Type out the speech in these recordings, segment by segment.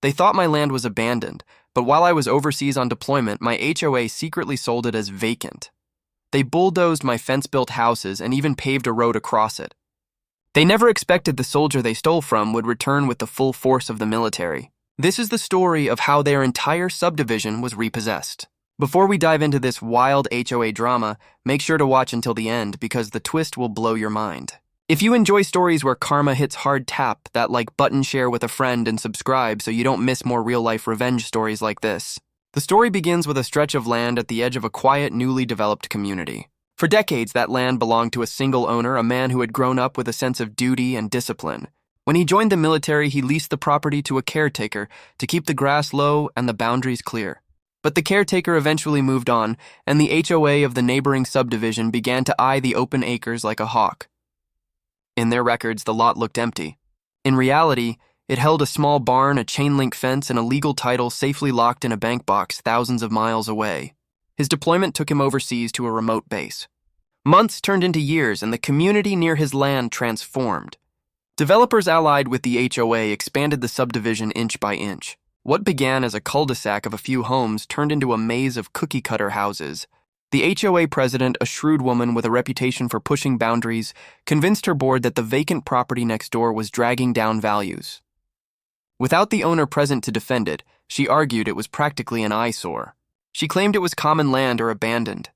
They thought my land was abandoned, but while I was overseas on deployment, my HOA secretly sold it as vacant. They bulldozed my fence-built houses and even paved a road across it. They never expected the soldier they stole from would return with the full force of the military. This is the story of how their entire subdivision was repossessed. Before we dive into this wild HOA drama, make sure to watch until the end because the twist will blow your mind. If you enjoy stories where karma hits hard, tap that like button, share with a friend, and subscribe so you don't miss more real-life revenge stories like this. The story begins with a stretch of land at the edge of a quiet, newly developed community. For decades, that land belonged to a single owner, a man who had grown up with a sense of duty and discipline. When he joined the military, he leased the property to a caretaker to keep the grass low and the boundaries clear. But the caretaker eventually moved on, and the HOA of the neighboring subdivision began to eye the open acres like a hawk. In their records, the lot looked empty. In reality, it held a small barn, a chain-link fence, and a legal title safely locked in a bank box thousands of miles away. His deployment took him overseas to a remote base. Months turned into years, and the community near his land transformed. Developers allied with the HOA expanded the subdivision inch by inch. What began as a cul-de-sac of a few homes turned into a maze of cookie-cutter houses. The HOA president, a shrewd woman with a reputation for pushing boundaries, convinced her board that the vacant property next door was dragging down values. Without the owner present to defend it, she argued it was practically an eyesore. She claimed it was common land or abandoned.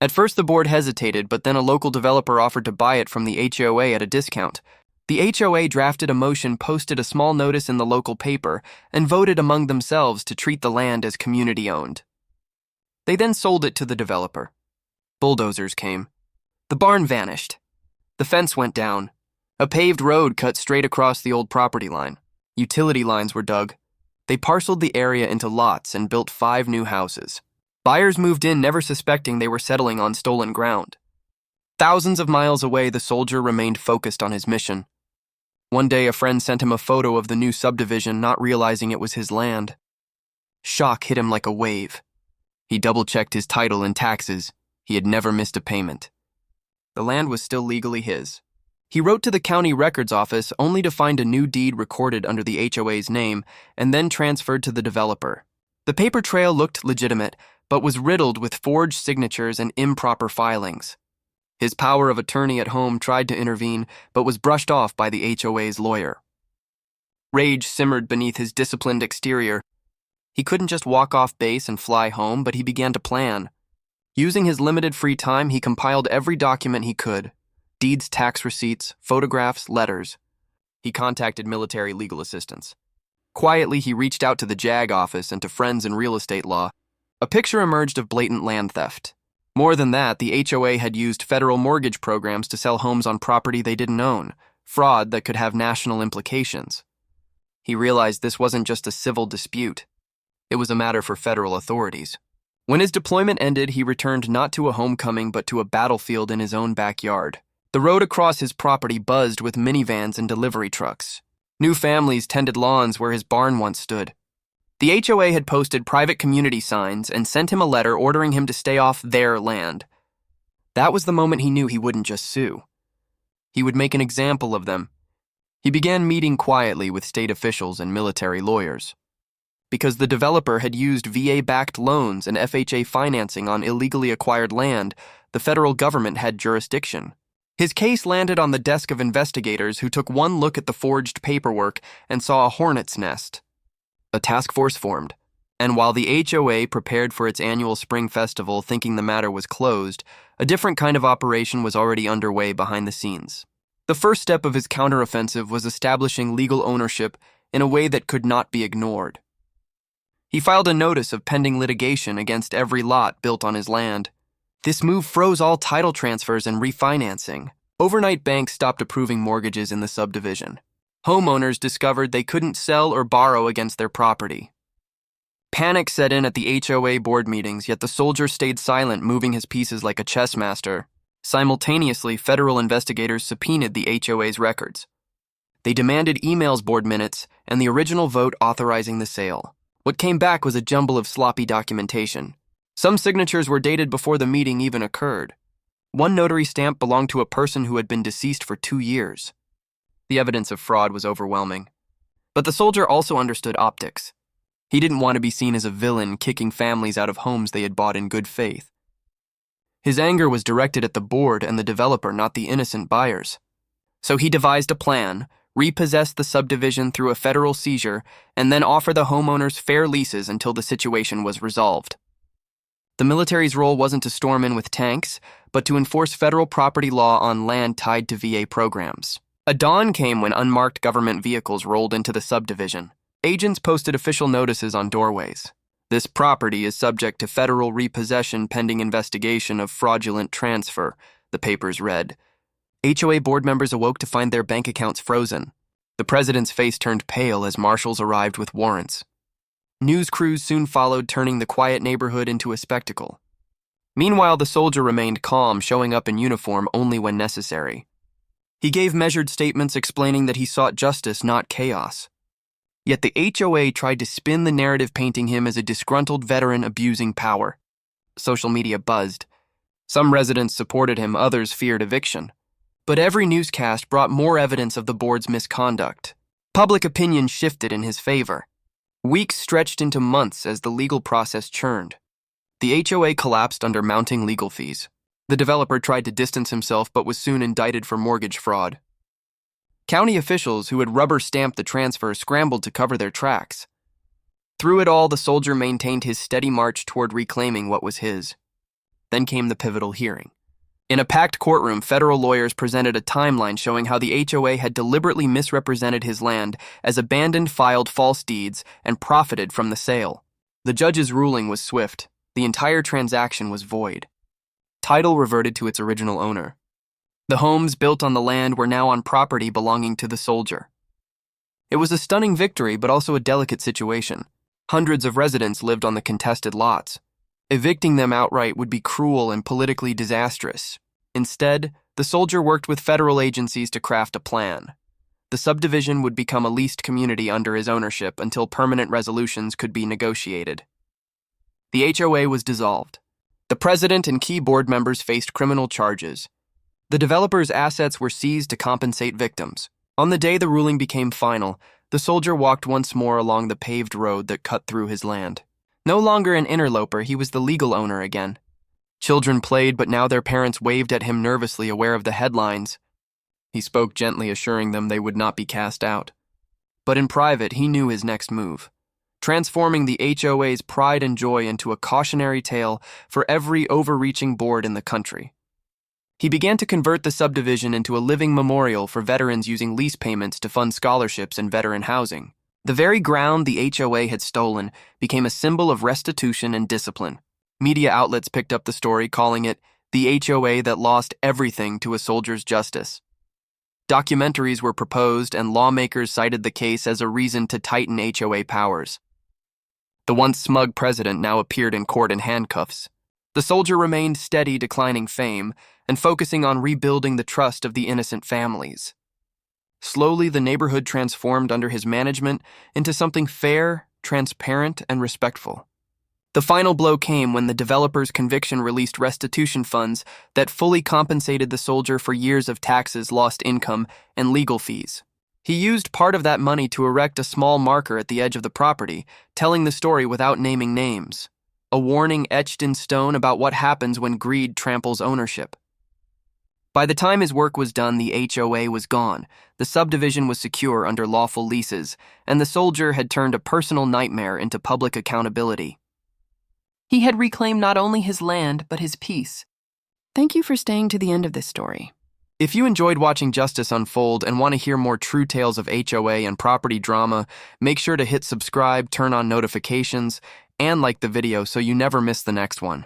At first, the board hesitated, but then a local developer offered to buy it from the HOA at a discount. The HOA drafted a motion, posted a small notice in the local paper, and voted among themselves to treat the land as community-owned. They then sold it to the developer. Bulldozers came. The barn vanished. The fence went down. A paved road cut straight across the old property line. Utility lines were dug. They parceled the area into lots and built 5 new houses. Buyers moved in never suspecting they were settling on stolen ground. Thousands of miles away, the soldier remained focused on his mission. One day, a friend sent him a photo of the new subdivision, not realizing it was his land. Shock hit him like a wave. He double-checked his title and taxes. He had never missed a payment. The land was still legally his. He wrote to the county records office only to find a new deed recorded under the HOA's name and then transferred to the developer. The paper trail looked legitimate, but was riddled with forged signatures and improper filings. His power of attorney at home tried to intervene, but was brushed off by the HOA's lawyer. Rage simmered beneath his disciplined exterior. He couldn't just walk off base and fly home, but he began to plan. Using his limited free time, he compiled every document he could: deeds, tax receipts, photographs, letters. He contacted military legal assistance. Quietly, he reached out to the JAG office and to friends in real estate law. A picture emerged of blatant land theft. More than that, the HOA had used federal mortgage programs to sell homes on property they didn't own, fraud that could have national implications. He realized this wasn't just a civil dispute. It was a matter for federal authorities. When his deployment ended, he returned not to a homecoming but to a battlefield in his own backyard. The road across his property buzzed with minivans and delivery trucks. New families tended lawns where his barn once stood. The HOA had posted private community signs and sent him a letter ordering him to stay off their land. That was the moment he knew he wouldn't just sue. He would make an example of them. He began meeting quietly with state officials and military lawyers. Because the developer had used VA-backed loans and FHA financing on illegally acquired land, the federal government had jurisdiction. His case landed on the desk of investigators who took one look at the forged paperwork and saw a hornet's nest. A task force formed, and while the HOA prepared for its annual spring festival thinking the matter was closed, a different kind of operation was already underway behind the scenes. The first step of his counteroffensive was establishing legal ownership in a way that could not be ignored. He filed a notice of pending litigation against every lot built on his land. This move froze all title transfers and refinancing. Overnight, banks stopped approving mortgages in the subdivision. Homeowners discovered they couldn't sell or borrow against their property. Panic set in at the HOA board meetings, yet the soldier stayed silent, moving his pieces like a chess master. Simultaneously, federal investigators subpoenaed the HOA's records. They demanded emails, board minutes, and the original vote authorizing the sale. What came back was a jumble of sloppy documentation. Some signatures were dated before the meeting even occurred. One notary stamp belonged to a person who had been deceased for 2 years. The evidence of fraud was overwhelming. But the soldier also understood optics. He didn't want to be seen as a villain kicking families out of homes they had bought in good faith. His anger was directed at the board and the developer, not the innocent buyers. So he devised a plan, repossess the subdivision through a federal seizure, and then offer the homeowners fair leases until the situation was resolved. The military's role wasn't to storm in with tanks, but to enforce federal property law on land tied to VA programs. A dawn came when unmarked government vehicles rolled into the subdivision. Agents posted official notices on doorways. This property is subject to federal repossession pending investigation of fraudulent transfer, the papers read. HOA board members awoke to find their bank accounts frozen. The president's face turned pale as marshals arrived with warrants. News crews soon followed, turning the quiet neighborhood into a spectacle. Meanwhile, the soldier remained calm, showing up in uniform only when necessary. He gave measured statements explaining that he sought justice, not chaos. Yet the HOA tried to spin the narrative, painting him as a disgruntled veteran abusing power. Social media buzzed. Some residents supported him, others feared eviction. But every newscast brought more evidence of the board's misconduct. Public opinion shifted in his favor. Weeks stretched into months as the legal process churned. The HOA collapsed under mounting legal fees. The developer tried to distance himself but was soon indicted for mortgage fraud. County officials who had rubber-stamped the transfer scrambled to cover their tracks. Through it all, the soldier maintained his steady march toward reclaiming what was his. Then came the pivotal hearing. In a packed courtroom, federal lawyers presented a timeline showing how the HOA had deliberately misrepresented his land as abandoned, filed false deeds, and profited from the sale. The judge's ruling was swift. The entire transaction was void. Title reverted to its original owner. The homes built on the land were now on property belonging to the soldier. It was a stunning victory, but also a delicate situation. Hundreds of residents lived on the contested lots. Evicting them outright would be cruel and politically disastrous. Instead, the soldier worked with federal agencies to craft a plan. The subdivision would become a leased community under his ownership until permanent resolutions could be negotiated. The HOA was dissolved. The president and key board members faced criminal charges. The developer's assets were seized to compensate victims. On the day the ruling became final, the soldier walked once more along the paved road that cut through his land. No longer an interloper, he was the legal owner again. Children played, but now their parents waved at him nervously, aware of the headlines. He spoke gently, assuring them they would not be cast out. But in private, he knew his next move, transforming the HOA's pride and joy into a cautionary tale for every overreaching board in the country. He began to convert the subdivision into a living memorial for veterans using lease payments to fund scholarships and veteran housing. The very ground the HOA had stolen became a symbol of restitution and discipline. Media outlets picked up the story, calling it the HOA that lost everything to a soldier's justice. Documentaries were proposed, and lawmakers cited the case as a reason to tighten HOA powers. The once smug president now appeared in court in handcuffs. The soldier remained steady, declining fame, and focusing on rebuilding the trust of the innocent families. Slowly, the neighborhood transformed under his management into something fair, transparent, and respectful. The final blow came when the developer's conviction released restitution funds that fully compensated the soldier for years of taxes, lost income, and legal fees. He used part of that money to erect a small marker at the edge of the property, telling the story without naming names. A warning etched in stone about what happens when greed tramples ownership. By the time his work was done, the HOA was gone, the subdivision was secure under lawful leases, and the soldier had turned a personal nightmare into public accountability. He had reclaimed not only his land, but his peace. Thank you for staying to the end of this story. If you enjoyed watching justice unfold and want to hear more true tales of HOA and property drama, make sure to hit subscribe, turn on notifications, and like the video so you never miss the next one.